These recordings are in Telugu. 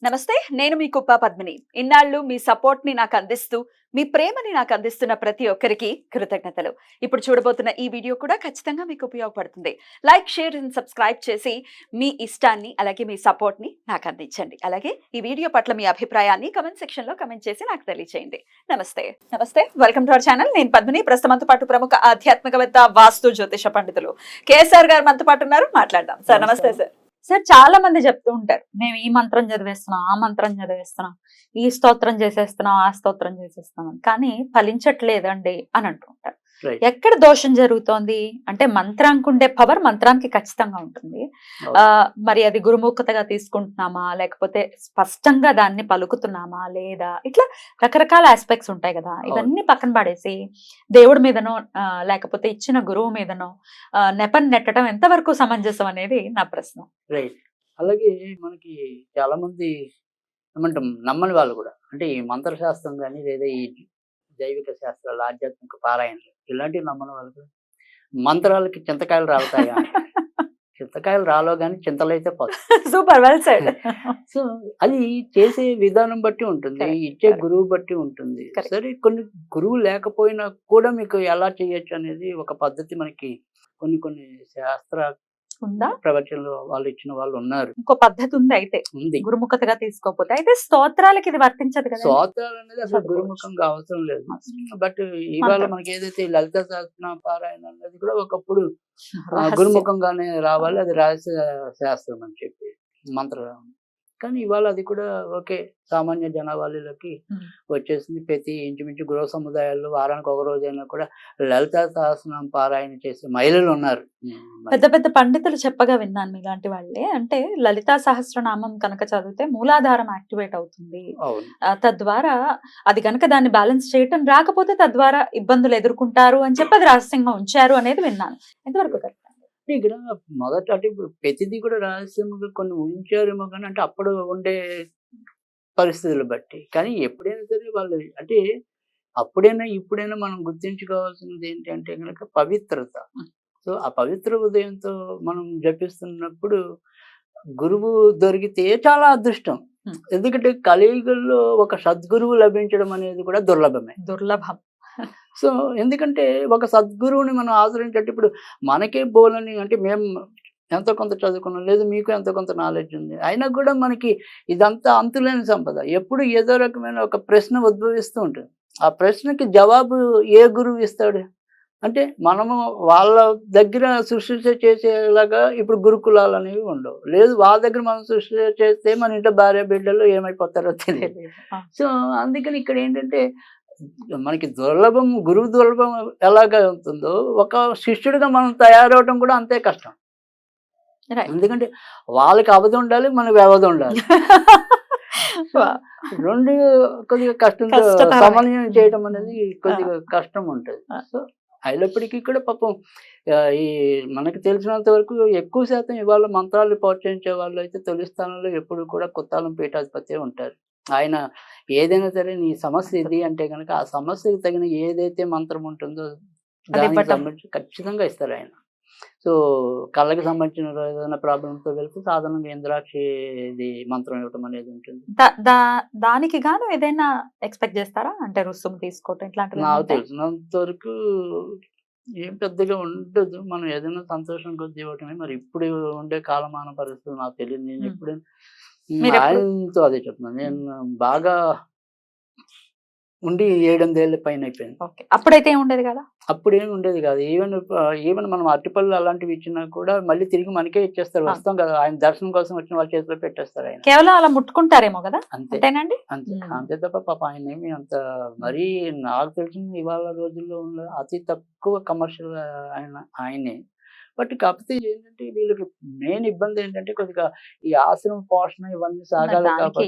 నమస్తే, నేను మీ కుప్ప పద్మిని. ఇన్నాళ్ళు మీ సపోర్ట్ ని నాకు అందిస్తూ, మీ ప్రేమని నాకు అందిస్తున్న ప్రతి ఒక్కరికి కృతజ్ఞతలు. ఇప్పుడు చూడబోతున్న ఈ వీడియో కూడా ఖచ్చితంగా మీకు ఉపయోగపడుతుంది. లైక్, షేర్ అండ్ సబ్స్క్రైబ్ చేసి మీ ఇష్టాన్ని అలాగే మీ సపోర్ట్ ని నాకు అందించండి. అలాగే ఈ వీడియో పట్ల మీ అభిప్రాయాన్ని కమెంట్ సెక్షన్ లో కమెంట్ చేసి నాకు తెలియజేయండి. నమస్తే, వెల్కమ్ టు అవర్ ఛానల్. నేను పద్మిని. ప్రస్తుతం మనతో పాటు ప్రముఖ ఆధ్యాత్మికవేత్త, వాస్తు జ్యోతిష పండితులు కేఎస్ఆర్ గారు మనతో పాటు ఉన్నారు. మాట్లాడదాం. సార్ నమస్తే. సార్ చాలా మంది చెప్తూ ఉంటారు, మేము ఈ మంత్రం చదివేస్తున్నాం, ఆ మంత్రం చదివేస్తున్నాం, ఈ స్తోత్రం చేసేస్తున్నాం, ఆ స్తోత్రం చేసేస్తున్నాం అని, కానీ ఫలించట్లేదండి అని అంటూ ఉంటారు. ఎక్కడ దోషం జరుగుతోంది అంటే మంత్రానికి ఉండే పవర్ మంత్రానికి ఖచ్చితంగా ఉంటుంది. మరి అది గురుముఖతగా తీసుకుంటున్నామా, లేకపోతే స్పష్టంగా దాన్ని పలుకుతున్నామా లేదా, ఇట్లా రకరకాల ఆస్పెక్ట్స్ ఉంటాయి కదా. ఇవన్నీ పక్కన పడేసి దేవుడి మీదనో లేకపోతే ఇచ్చిన గురువు మీదనో నెపం నెట్టడం ఎంతవరకు సమంజసం అనేది నా ప్రశ్న. రైట్. అలాగే మనకి చాలా మంది ఏమంటాం నమ్మని వాళ్ళు కూడా, అంటే ఈ మంత్రశాస్త్రం కానీ లేదా ఈ జైవిక శాస్త్రాలు, ఆధ్యాత్మిక పారాయణలు ఇలాంటివి నమ్మని వాళ్ళు కూడా మంత్రాలకి చింతకాయలు రాలుతాయా? చింతకాయలు రాలో కానీ చింతలు అయితే పోతాయి. Super, well said. సో అది చేసే విధానం బట్టి ఉంటుంది, ఇచ్చే గురువు బట్టి ఉంటుంది. సరే, కొన్ని గురువు లేకపోయినా కూడా మీకు ఎలా చేయొచ్చు అనేది ఒక పద్ధతి మనకి కొన్ని శాస్త్ర ఉందా, ప్రవచనలు వాళ్ళు ఇచ్చిన వాళ్ళు ఉన్నారు. ఇంకో పద్ధతి ఉంది అయితే, ఉంది. గురుముఖతగా తీసుకోకపోతే. అయితే స్తోత్రాలకి ఇది వర్తించదు కదా. స్తోత్రాలు అనేది అసలు గురుముఖంగా అవసరం లేదు. బట్ ఇవాళ మనకి ఏదైతే లలిత సహస్రనామ పారాయణ అనేది కూడా ఒకప్పుడు గురుముఖంగానే రావాలి, అది రహస్య శాస్త్రం అని చెప్పి మంత్రం. కానీ ఇవాళ అది కూడా ఓకే, సామాన్య జనాభాలకి వచ్చేసింది. ప్రతి ఇంచుమించు గృహ సముదాయాల్లో వారానికి ఒక రోజైనా కూడా లలిత సహస్రనామ పారాయణ చేసే మహిళలు ఉన్నారు. పెద్ద పెద్ద పండితులు చెప్పగా విన్నాను మీలాంటి వాళ్ళే. అంటే లలితా సహస్రనామం కనుక చదివితే మూలాధారం యాక్టివేట్ అవుతుంది, తద్వారా అది కనుక దాన్ని బ్యాలెన్స్ చేయటం రాకపోతే తద్వారా ఇబ్బందులు ఎదుర్కొంటారు అని చెప్పి అది రహస్యంగా ఉంచారు అనేది విన్నాను. ఎంతవరకు కరెక్ట్? ఇక్కడ మొదట అంటే ఇప్పుడు ప్రతిదీ కూడా రహస్యంగా కొన్ని ఉంచారేమో కానీ, అంటే అప్పుడు ఉండే పరిస్థితులు బట్టి. కానీ ఎప్పుడైనా సరే వాళ్ళు అంటే అప్పుడైనా ఇప్పుడైనా మనం గుర్తించుకోవాల్సింది ఏంటంటే కనుక పవిత్రత. సో ఆ పవిత్ర ఉదయంతో మనం జపిస్తున్నప్పుడు గురువు దొరికితే చాలా అదృష్టం. ఎందుకంటే కలియుగంలో ఒక సద్గురువు లభించడం అనేది కూడా దుర్లభం. సో ఎందుకంటే ఒక సద్గురువుని మనం ఆశ్రయించే, ఇప్పుడు మనకే బోలని, అంటే మేము ఎంతో కొంత చదువుకున్నాం, లేదు మీకు ఎంతో కొంత నాలెడ్జ్ ఉంది, అయినా కూడా మనకి ఇదంతా అంతులేని సంపద. ఎప్పుడు ఏదో రకమైన ఒక ప్రశ్న ఉద్భవిస్తూ ఉంటుంది. ఆ ప్రశ్నకి జవాబు ఏ గురువు ఇస్తాడు? అంటే మనము వాళ్ళ దగ్గర సృష్టి చేసేలాగా ఇప్పుడు గురుకులాలు అనేవి ఉండవు. లేదు, వాళ్ళ దగ్గర మనం సృష్టి చేస్తే మన ఇంట్లో భార్య బిడ్డలు ఏమైపోతారో తెలియదు. సో అందుకని ఇక్కడ ఏంటంటే మనకి దుర్లభం, గురువు దుర్లభం ఎలాగ ఉంటుందో ఒక శిష్యుడిగా మనం తయారవటం కూడా అంతే కష్టం. ఎందుకంటే వాళ్ళకి అవధి ఉండాలి, మనకి వ్యవధి ఉండాలి. రెండు కొద్దిగా కష్టంతో సమన్వయం చేయడం అనేది కొద్దిగా కష్టం ఉంటుంది. సో అయినప్పటికీ కూడా పాపం ఈ మనకి తెలిసినంత వరకు ఎక్కువ శాతం ఇవాళ మంత్రాలు ప్రోత్సహించే వాళ్ళు అయితే తొలి స్థానంలో ఎప్పుడు కూడా కొత్తాలం పీఠాధిపతి ఉంటారు. ఆయన ఏదైనా సరే నీ సమస్య ఇది అంటే కనుక ఆ సమస్యకి తగిన ఏదైతే మంత్రం ఉంటుందో దానికి సంబంధించి ఖచ్చితంగా ఇస్తారు ఆయన. సో కళ్ళకి సంబంధించిన ఏదైనా ప్రాబ్లంతో వెళ్తే సాధారణంగా ఇంద్రాక్షి మంత్రం ఇవ్వటం అనేది ఉంటుంది. దానికి గాను ఏదైనా ఎక్స్పెక్ట్ చేస్తారా, అంటే రుసుము తీసుకోవటం ఇట్లాంటివి? నాకు తెలిసినంత వరకు ఏం పెద్దగా ఉండదు. మనం ఏదైనా సంతోషం కొద్ది ఇవ్వటమే. మరి ఇప్పుడు ఉండే కాలమాన పరిస్థితులు నాకు తెలియదు. నేను ఎప్పుడైనా ఆయనతో అదే చెప్తున్నాను, నేను బాగా ఉండి 7-8 ఏళ్ళ పైన అయిపోయింది. అప్పుడైతే ఉండేది కదా, అప్పుడేమి ఉండేది కాదు. ఈవెన్ మనం అరటిపళ్ళు అలాంటివి ఇచ్చినా కూడా మళ్ళీ తిరిగి మనకే ఇచ్చేస్తారు. వస్తాం కదా, ఆయన దర్శనం కోసం వచ్చిన వాళ్ళ చేతిలో పెట్టేస్తారు. ఆయన కేవలం అలా ముట్టుకుంటారేమో కదా, అంతేనండి. అంతే తప్ప పాప ఆయన ఏమి అంత మరీ, నాకు తెలిసిన ఇవాళ రోజుల్లో ఉన్న అతి తక్కువ కమర్షియల్ ఆయనే. బట్ కాకపోతే ఏంటంటే వీళ్ళకి మెయిన్ ఇబ్బంది ఏంటంటే కొద్దిగా ఈ ఆశ్రమ పోషణ ఇవన్నీ సాగాలి కాబట్టి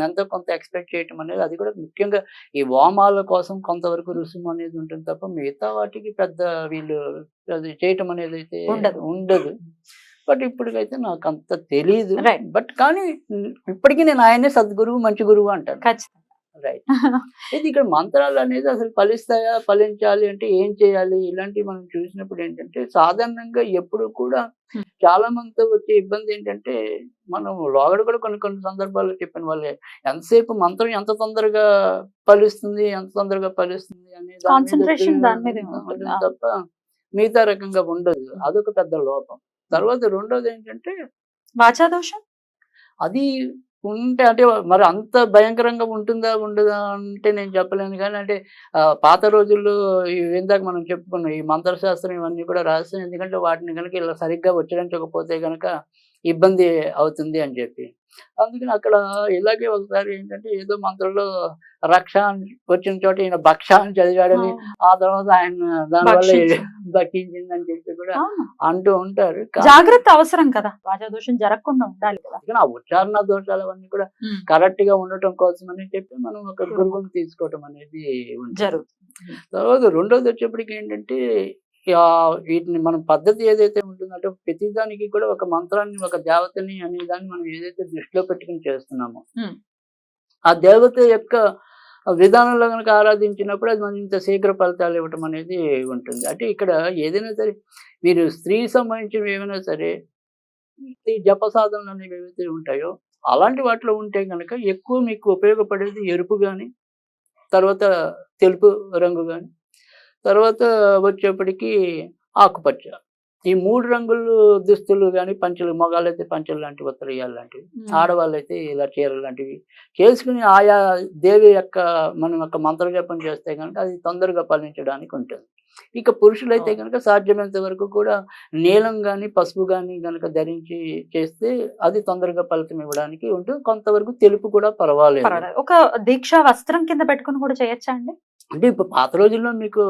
ఎంతో కొంత ఎక్స్పెక్ట్ చేయటం అనేది, అది కూడా ముఖ్యంగా ఈ వామాల కోసం కొంతవరకు రుసుము అనేది ఉంటుంది తప్ప మిగతా వాటికి పెద్ద వీళ్ళు అది చేయటం అనేది అయితే ఉండదు. బట్ ఇప్పటికైతే నాకు అంత తెలీదు. బట్ కానీ ఇప్పటికీ నేను ఆయనే సద్గురువు, మంచి గురువు అంటాను. రైట్. ఇది ఇక్కడ మంత్రాలు అనేది అసలు ఫలిస్తాయా, ఫలించాలి అంటే ఏం చేయాలి, ఇలాంటివి మనం చూసినప్పుడు ఏంటంటే సాధారణంగా ఎప్పుడు కూడా చాలా మందితో వచ్చే ఇబ్బంది ఏంటంటే, మనం లోగడ కూడా కొన్ని కొన్ని సందర్భాల్లో చెప్పాను. వాళ్ళు ఎంతసేపు మంత్రం ఎంత తొందరగా ఫలిస్తుంది, ఎంత తొందరగా ఫలిస్తుంది అనే దాని మీద కాన్సంట్రేషన్ దాని మీదే ఉంటుంది. ఉంటుంది తప్ప, మిగతా రకంగా ఉండదు. అదొక పెద్ద లోపం. తర్వాత రెండోదేంటంటే, వాచా దోషం? అది ఉంటే అంటే మరి అంత భయంకరంగా ఉంటుందా? ఉండదా? అంటే నేను చెప్పలేను గానీ, అంటే పాత రోజుల్లో ఇందాక మనం చెప్పుకున్నాం. ఈ మంత్రశాస్త్రం ఇవన్నీ కూడా రహస్యం. ఎందుకంటే వాటిని గనక ఇలా సరిగ్గా ఉచ్చరించకపోతే గనక ఇబ్బంది అవుతుంది అని చెప్పి. అందుకని అక్కడ ఇలాగే ఒకసారి ఏంటంటే ఏదో మంత్రంలో రక్ష అని వచ్చిన చోట ఈయన భక్ష అని చదివాడని, ఆ తర్వాత ఆయన దానివల్ల భక్షించిందని చెప్పి కూడా అంటూ ఉంటారు. జాగ్రత్త అవసరం కదా, వాచా దోషం జరగకుండా ఉండాలి కదా. అందుకని ఆ ఉచ్చారణ దోషాలు అవన్నీ కూడా కరెక్ట్ గా ఉండటం కోసం అని చెప్పి మనం ఒక గురువుని తీసుకోవటం అనేది జరుగుతుంది. తర్వాత రెండోది వచ్చేప్పటికి ఏంటంటే, వీటిని మనం పద్ధతి ఏదైతే ఉంటుందంటే ప్రతిదానికి కూడా ఒక మంత్రాన్ని, ఒక దేవతని అనే దాన్ని మనం ఏదైతే దృష్టిలో పెట్టుకుని చేస్తున్నామో, ఆ దేవత యొక్క విధానంలో కనుక ఆరాధించినప్పుడు అది మనం ఇంత శీఘ్ర ఫలితాలు ఇవ్వటం అనేది ఉంటుంది. అంటే ఇక్కడ ఏదైనా సరే మీరు స్త్రీకి సంబంధించినవి ఏమైనా సరే, ఈ జప సాధనలు అనేవి ఏవైతే ఉంటాయో అలాంటి వాటిలో ఉంటే గనక ఎక్కువ మీకు ఉపయోగపడేది ఎరుపు గాని, తర్వాత తెలుపు రంగు గాని, తర్వాత వచ్చేప్పటికి ఆకుపచ్చ. ఈ 3 రంగులు దుస్తులు గాని, పంచెలు, మగాళ్ళైతే పంచెలు లాంటివి, ఉత్తరీయాలు లాంటివి, ఆడవాళ్ళైతే ఇలా చీరలు లాంటివి చేసుకుని ఆయా దేవి యొక్క మనం యొక్క మంత్ర జపం చేస్తే గనక అది తొందరగా ఫలించడానికి ఉంటుంది. ఇక పురుషులైతే గనక సాధ్యమైనంత వరకు కూడా నీలం గాని, పసుపు గాని గనక ధరించి చేస్తే అది తొందరగా ఫలితం ఇవ్వడానికి ఉంటుంది. కొంతవరకు తెలుపు కూడా పర్వాలేదు. ఒక దీక్షా వస్త్రం కింద పెట్టుకుని కూడా చేయొచ్చా అండి? అంటే ఇప్పుడు పాత రోజుల్లో మీకు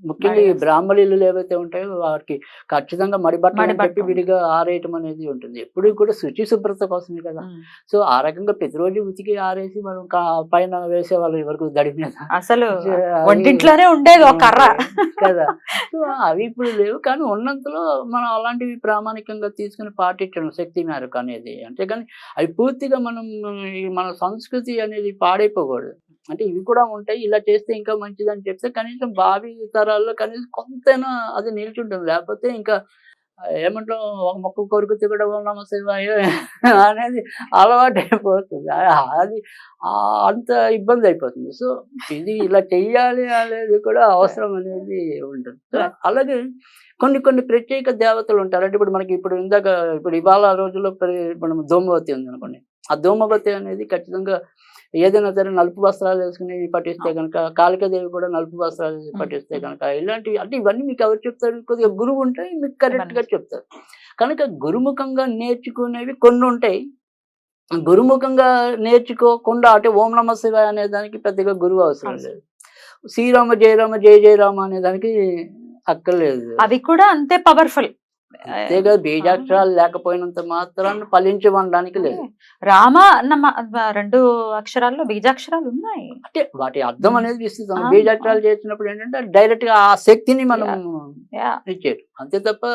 ముఖ్యంగా ఈ బ్రాహ్మణులు ఏవైతే ఉంటాయో వాటికి ఖచ్చితంగా మడిబట్టలు అని చెప్పి విడిగా ఆరేయటం అనేది ఉంటుంది. ఎప్పుడు కూడా శుచి శుభ్రత కోసమే కదా. సో ఆ రకంగా ప్రతిరోజు ఉతికి ఆరేసి మనం పైన వేసేవాళ్ళు ఎవరికి దడి మీద, అసలు వంటింట్లోనే ఉండేది ఒక కర్ర కదా. సో అవి ఇప్పుడు లేవు, కానీ ఉన్నంతలో మనం అలాంటివి ప్రామాణికంగా తీసుకుని పాటించడం శక్తి మేరకు అనేది. అంతేగాని అవి పూర్తిగా మనం మన సంస్కృతి అనేది పాడైపోకూడదు. అంటే ఇవి కూడా ఉంటాయి, ఇలా చేస్తే ఇంకా మంచిదని చెప్తే కనీసం భావి తరాల్లో కనీసం కొంతైనా అది నిల్చుంటుంది. లేకపోతే ఇంకా ఏమంటాం, ఒక మొక్క కొరుకుతే కూడా ఓం నమః శివాయ అనేది అలవాటైపోతుంది. అది అంత ఇబ్బంది అయిపోతుంది. సో ఇది ఇలా చెయ్యాలి అనేది కూడా అవసరం అనేది ఉంటుంది. అలాగే కొన్ని కొన్ని ప్రత్యేక దేవతలు ఉంటారు. అంటే ఇప్పుడు మనకి ఇప్పుడు ఇవాళ రోజుల్లో మనం ధూమవతి ఉంది అనుకోండి. ఆ ధూమవతి అనేది ఖచ్చితంగా ఏదైనా సరే నలుపు వస్త్రాలు వేసుకుని పఠిస్తే కనుక, కాళికాదేవి కూడా నలుపు వస్త్రాలు పఠిస్తే కనుక, ఇలాంటివి అంటే ఇవన్నీ మీకు ఎవరు చెప్తారు? కొద్దిగా గురువు ఉంటే మీకు కరెక్ట్ గా చెప్తారు. కనుక గురుముఖంగా నేర్చుకునేవి కొన్ని ఉంటాయి. గురుముఖంగా నేర్చుకోకుండా అంటే ఓం నమః శివాయ అనే దానికి పెద్దగా గురువు అవసరం లేదు. శ్రీరామ జయరామ జయ జయరామ అనే దానికి అక్కర్లేదు. అది కూడా అంతే పవర్ఫుల్. అంతేగా, బీజాక్షరాలు లేకపోయినంత మాత్రాన్ని ఫలించమనడానికి లేదు. రామ అన్న 2 అక్షరాల్లో బీజాక్షరాలు ఉన్నాయి. అంటే వాటి అర్థం అనేది విస్తృతం. బీజాక్షరాలు చేసినప్పుడు ఏంటంటే డైరెక్ట్ గా ఆ శక్తిని మనం ఇచ్చేది. అంతే తప్ప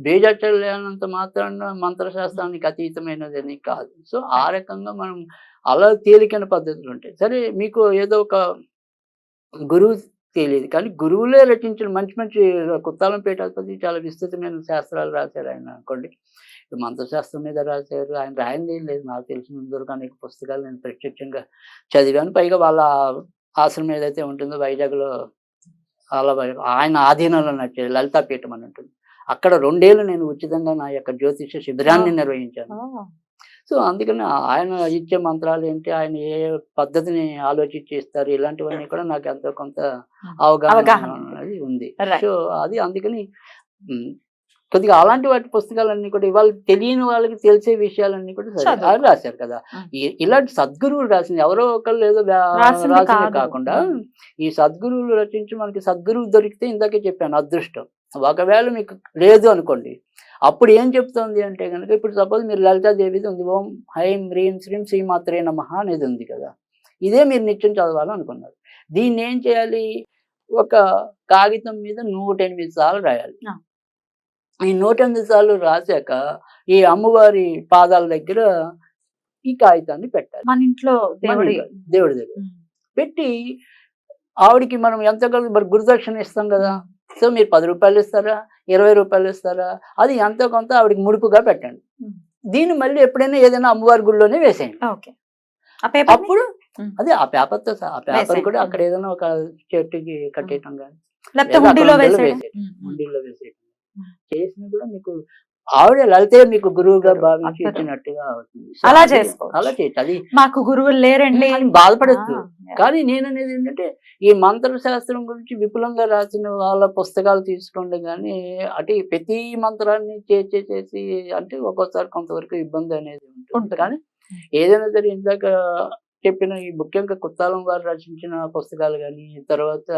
బీజాక్షరాలు లేనంత మాత్రాన మంత్రశాస్త్రానికి అతీతమైనది కాదు. సో ఆ రకంగా మనం అలా తేలికైన పద్ధతులు ఉంటాయి. సరే, మీకు ఏదో ఒక గురువు తెలియదు, కానీ గురువులే రచించిన మంచి మంచి కుత్తాలం పీఠాధిపతి చాలా విస్తృతమైన శాస్త్రాలు రాశారు ఆయన అనుకోండి. మంత్రశాస్త్రం మీద రాశారు. ఆయన రాయింది ఏం లేదు, నాకు తెలిసినంత వరకు అనేక పుస్తకాలు నేను ప్రత్యక్షంగా చదివాను. పైగా వాళ్ళ ఆశ్రమం ఏదైతే ఉంటుందో వైజాగ్లో, అలా ఆయన ఆధీనంలో నడిచేది లలితాపీఠం అని ఉంటుంది. అక్కడ 2 ఏళ్ళు నేను ఉచితంగా నా యొక్క జ్యోతిష శిబిరాన్ని నిర్వహించాను. సో అందుకని ఆయన ఇచ్చే మంత్రాలు ఏంటి, ఆయన ఏ పద్ధతిని ఆలోచించి ఇస్తారు, ఇలాంటివన్నీ కూడా నాకు ఎంతో కొంత అవగాహన అనేది ఉంది. సో అది అందుకని కొద్దిగా అలాంటి వాటి పుస్తకాలన్నీ కూడా ఇవాళ తెలియని వాళ్ళకి తెలిసే విషయాలన్నీ కూడా రాశారు కదా. ఇలాంటి సద్గురువులు రాసింది ఎవరో ఒకళ్ళు ఏదో రాసింది కాకుండా, ఈ సద్గురువులు రచించి మనకి సద్గురువు దొరికితే ఇందాకే చెప్పాను అదృష్టం. ఒకవేళ మీకు లేదు అనుకోండి, అప్పుడు ఏం చెప్తుంది అంటే కనుక, ఇప్పుడు సపోజ్ మీరు లలితాదేవిది ఉంది, ఓం హైం హ్రీం శ్రీం శ్రీమాత్రే నమః అనేది ఉంది కదా. ఇదే మీరు నిత్యం చదవాలనుకున్నారు. దీన్ని ఏం చేయాలి? ఒక కాగితం మీద 108 సార్లు రాయాలి. ఈ 108 సార్లు రాశాక ఈ అమ్మవారి పాదాల దగ్గర ఈ కాగితాన్ని పెట్టాలి. మన ఇంట్లో దేవుడి దగ్గర పెట్టి ఆవిడికి మనం ఎంత మరి గురుదక్షిణ ఇస్తాం కదా, సో మీరు 10 రూపాయలు ఇస్తారా, 20 రూపాయలు ఇస్తారా, అది ఎంతో కొంత ఆవిడకి ముడుపుగా పెట్టండి. దీన్ని మళ్ళీ ఎప్పుడైనా ఏదైనా అమ్మవారి గుడిలోనే వేసేయండి. ఓకే. ఆ పేపర్ అప్పుడు అదే ఆ పేపర్తో ఆ పేపర్ వేసేయండి. కూడా అక్కడ ఏదైనా ఒక చెట్టుకి కట్టేయటం కానీ లేకపోతే లేదా హుండీలో అక్కడ వేసేయడం. వేసేయటం, హుండీలో వేసేయటం చేసినా కూడా మీకు ఆవిడ లలితే మీకు గురువుగా భావించి అద్భుతం. ఇచ్చినట్టుగా అవుతుంది. సో అలా అది చేసుకోవచ్చు. అలా చేయొచ్చు. అది మాకు గురువులు లేరండి అని బాధపడద్దు. ఆ, కానీ నేననేది ఏంటంటే ఈ మంత్ర శాస్త్రం గురించి విపులంగా రాసిన వాళ్ళ పుస్తకాలు తీసుకోండి కానీ అటు ప్రతి మంత్రాన్ని చేసి అంటే ఒక్కోసారి కొంతవరకు ఇబ్బంది అనేది ఉంటుంది. ఉంటుంది. కానీ ఏదైనా సరే ఇందాక చెప్పిన ఈ ముఖ్యంగా కుత్తాలం వారు రచించిన పుస్తకాలు కానీ తర్వాత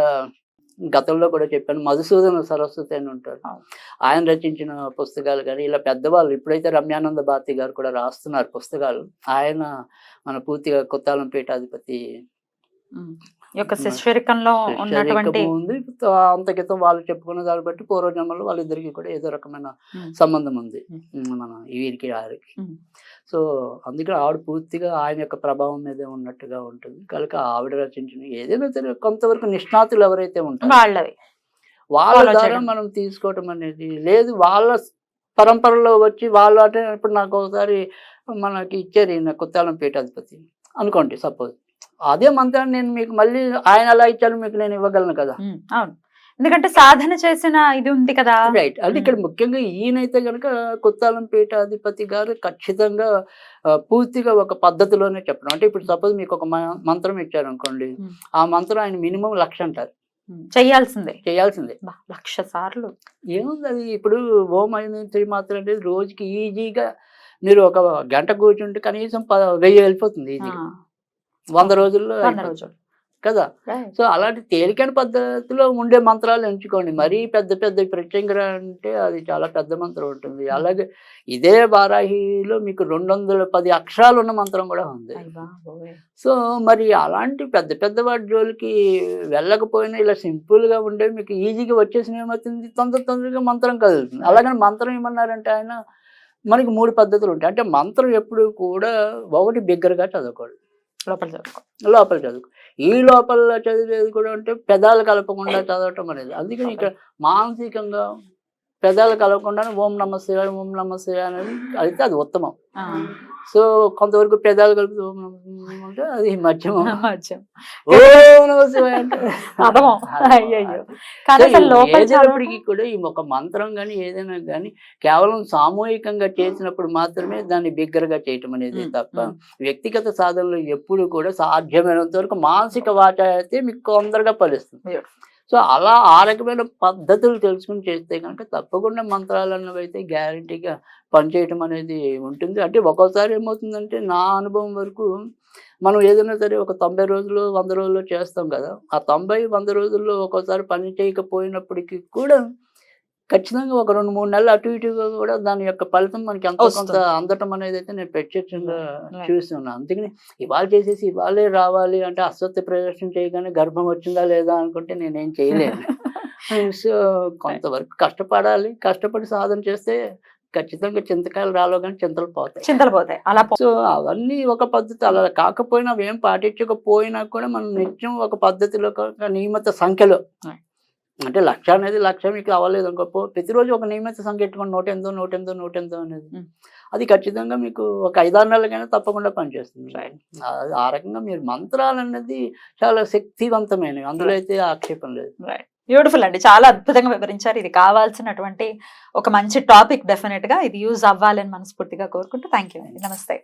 గతంలో కూడా చెప్పాను మధుసూదన సరస్వతి అని ఉంటారు, ఆయన రచించిన పుస్తకాలు కానీ ఇలా పెద్దవాళ్ళు ఇప్పుడైతే రమ్యానంద భారతి గారు కూడా రాస్తున్నారు పుస్తకాలు. ఆయన మన పూర్తిగా కుత్తాలం పీఠాధిపతి యొక్క శిష్యరికంలో ఉన్నటువంటి ఉంది. అంత క్రితం వాళ్ళు చెప్పుకున్న దాన్ని బట్టి పూర్వజన్మలో వాళ్ళిద్దరికి కూడా ఏదో రకమైన సంబంధం ఉంది మన వీరికి ఆరికి. సో అందుకే ఆవిడ పూర్తిగా ఆయన యొక్క ప్రభావం మీదే ఉన్నట్టుగా ఉంటుంది కనుక ఆవిడ రచించిన ఏదైనా సరే కొంతవరకు నిష్ణాతులు ఎవరైతే ఉంటారో వాళ్ళవి వాళ్ళ follow ద్వారా చేయడం. మనం తీసుకోవటం అనేది లేదు. వాళ్ళ పరంపరలో వచ్చి వాళ్ళు అంటే ఇప్పుడు నాకు ఒకసారి మనకి ఇచ్చారు ఈయన కుత్తాలం పీఠాధిపతి అనుకోండి సపోజ్, అదే మంత్రాన్ని నేను మీకు మళ్ళీ ఆయన ఎలా ఇచ్చారు మీకు నేను ఇవ్వగలను కదా. అవును, ఎందుకంటే సాధన చేసిన ఇది ఉంది కదా. రైట్. అంటే ఇక్కడ ముఖ్యంగా ఈయనైతే కనుక కుత్తాలం పీఠాధిపతి గారు ఖచ్చితంగా పూర్తిగా ఒక పద్ధతిలోనే చెప్పడం. అంటే ఇప్పుడు సపోజ్ మీకు ఒక మంత్రం ఇచ్చారు అనుకోండి, ఆ మంత్రం ఆయన మినిమం 1,00,000 అంటారు చేయాల్సిందే. 1,00,000 సార్లు ఏముంది అది. ఇప్పుడు ఓం ఐదు మాత్రం అనేది రోజుకి ఈజీగా మీరు ఒక గంట కూర్చుంటే కనీసం 1000 వెళ్ళిపోతుంది ఈజీగా 100 రోజుల్లో 100 రోజులు కదా. సో అలాంటి తేలికైన పద్ధతిలో ఉండే మంత్రాలు ఎంచుకోండి. మరీ పెద్ద పెద్ద ప్రత్యంగా అంటే అది చాలా పెద్ద మంత్రం ఉంటుంది. అలాగే ఇదే వారాహిలో మీకు 210 అక్షరాలు ఉన్న మంత్రం కూడా ఉంది. సో మరి అలాంటి పెద్ద పెద్ద వాటి జోలికి వెళ్ళకపోయినా ఇలా సింపుల్గా ఉండే మీకు ఈజీగా వచ్చేసిన ఏమవుతుంది, తొందరగా మంత్రం కదులుతుంది. అలాగని మంత్రం ఏమన్నారంటే ఆయన మనకి 3 పద్ధతులు ఉంటాయి. అంటే మంత్రం ఎప్పుడు కూడా ఒకటి బిగ్గరగా చదవకూడదు, లోపల చదువుకో. ఈ లోపల చదివేది కూడా అంటే పెదాలు కలపకుండా చదవటం అనేది. అందుకని ఇక్కడ మానసికంగా పెదాలు కలవకుండా ఓం నమ శివాయ ఓం నమ శివాయ అనేది అయితే అది ఉత్తమం. సో కొంతవరకు పెదాలు కలిపి ఓం నమ శివాయ అంటే అది మధ్యమం. ఓం నమ శివాయ అంటే ఏదైనప్పటికీ కూడా ఈ ఒక మంత్రం కానీ ఏదైనా కానీ కేవలం సామూహికంగా చేసినప్పుడు మాత్రమే దాన్ని బిగ్గరగా చేయటం అనేది తప్ప వ్యక్తిగత సాధనలో ఎప్పుడు కూడా సాధ్యమైనంత వరకు మానసిక వాచ అయితే మీకు తొందరగా ఫలిస్తుంది. సో అలా ఆ రకమైన పద్ధతులు తెలుసుకుని చేస్తే కనుక తప్పకుండా మంత్రాలు అన్నవి అయితే గ్యారంటీగా పనిచేయటం అనేది ఉంటుంది. అంటే ఒక్కోసారి ఏమవుతుందంటే నా అనుభవం వరకు మనం ఏదైనా సరే ఒక 90 రోజులు 100 రోజుల్లో చేస్తాం కదా, ఆ 90-100 రోజుల్లో ఒక్కోసారి పని చేయకపోయినప్పటికీ కూడా ఖచ్చితంగా ఒక 2-3 నెలలు అటు ఇటుగా కూడా దాని యొక్క ఫలితం మనకి ఎంతో కొంత అందటం అనేది అయితే నేను ప్రత్యక్షంగా చూస్తున్నాను. అందుకని ఇవాళ చేసేసి ఇవాళే రావాలి అంటే అసత్య ప్రదర్శన చేయగానే గర్భం వచ్చిందా లేదా అనుకుంటే నేనేం చేయలేను. సో కొంతవరకు కష్టపడాలి, కష్టపడి సాధన చేస్తే ఖచ్చితంగా చింతకాయలు రాలో కానీ చింతలు పోతాయి. అలా సో అవన్నీ ఒక పద్ధతి. అలా కాకపోయినా అవేం పాటించకపోయినా కూడా మనం నిత్యం ఒక పద్ధతిలో ఒక నియమిత సంఖ్యలో అంటే 1,00,000 అనేది 1,00,000 మీకు అవ్వలేదు అనుకో, ప్రతిరోజు ఒక నియమిత సంఖ్య ఎట్టుకోండి, 108 అనేది అది ఖచ్చితంగా మీకు ఒక 5-6 నెలలకైనా తప్పకుండా పనిచేస్తుంది. ఆ రకంగా మీరు మంత్రాలు అనేది చాలా శక్తివంతమైనవి, అందులో అయితే ఆక్షేపం లేదు. బ్యూటిఫుల్ అండి, చాలా అద్భుతంగా వివరించారు. ఇది కావాల్సినటువంటి ఒక మంచి టాపిక్, డెఫినెట్ గా ఇది యూజ్ అవ్వాలని మనస్ఫూర్తిగా కోరుకుంటూ థ్యాంక్ యూ అండి. నమస్తే.